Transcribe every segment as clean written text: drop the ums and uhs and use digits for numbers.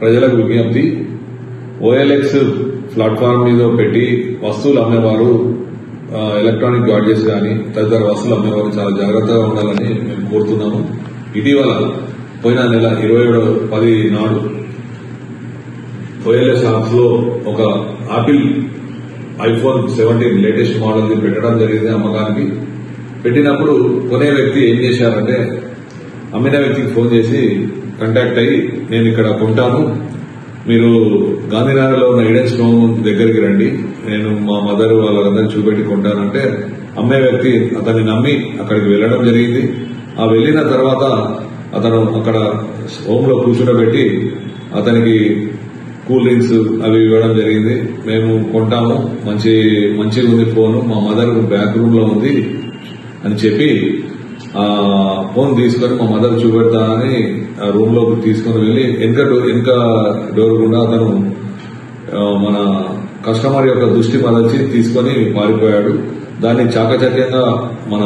ప్రజలకు విజ్ఞప్తి, OLX platform మీద పెట్టి వస్తువులు అమ్మేవారు, ఎలక్ట్రానిక్ గాడ్జెట్స్ కానీ తదితర వస్తువులు అమ్మేవారు చాలా జాగ్రత్తగా ఉండాలని మేము కోరుతున్నాము. ఇటీవల పోయిన నెల 27/10 నాడు ఓఎల్ఎక్స్ యాప్స్ లో ఒక ఆపిల్ iPhone 17 లేటెస్ట్ మోడల్ పెట్టడం జరిగింది అమ్మకానికి. పెట్టినప్పుడు కొనే వ్యక్తి ఏం చేశారంటే అమ్మిన వ్యక్తికి ఫోన్ చేసి కాంటాక్ట్ అయ్యి, నేను ఇక్కడ కొంటాను, మీరు గాంధీనగర్ లో ఉన్న ఈడెన్ స్టోన్ దగ్గరికి రండి, నేను మా మదర్ వాళ్ళందరూ చూపెట్టి కొంటానంటే అమ్మే వ్యక్తి అతన్ని నమ్మి అక్కడికి వెళ్లడం జరిగింది. ఆ వెళ్లిన తర్వాత అతను అక్కడ హోమ్ లో కూర్చుండబెట్టి అతనికి కూల్ డ్రింక్స్ అవి ఇవ్వడం జరిగింది. మేము కొంటాము, మంచిగా ఉంది ఫోన్, మా మదర్ బ్యాక్ రూమ్ లో ఉంది అని చెప్పి ఆ ఫోన్ తీసుకొని మా మదర్ చూపెడతానని ఆ రూమ్ లోకి తీసుకుని వెళ్లి వెనుక డోర్ గుండా అతను మన కస్టమర్ యొక్క దృష్టి మరల్చి తీసుకొని పారిపోయాడు. దాన్ని చాకచక్యంగా మన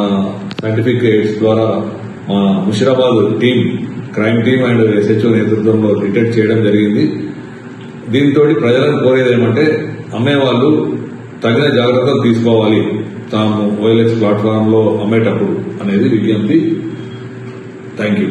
సైంటిఫిక్ ఎయిడ్స్ ద్వారా మా Musheerabad team, crime team and SHO నేతృత్వంలో డిటెక్ట్ చేయడం జరిగింది. దీంతో ప్రజలను కోరేది ఏమంటే అమ్మేవాళ్లు తగిన జాగ్రత్తలు తీసుకోవాలి తాము ఓఎల్ఎక్స్ ప్లాట్ఫామ్ లో అమ్మేటప్పుడు అనేది విజ్ఞప్తి. Thank you.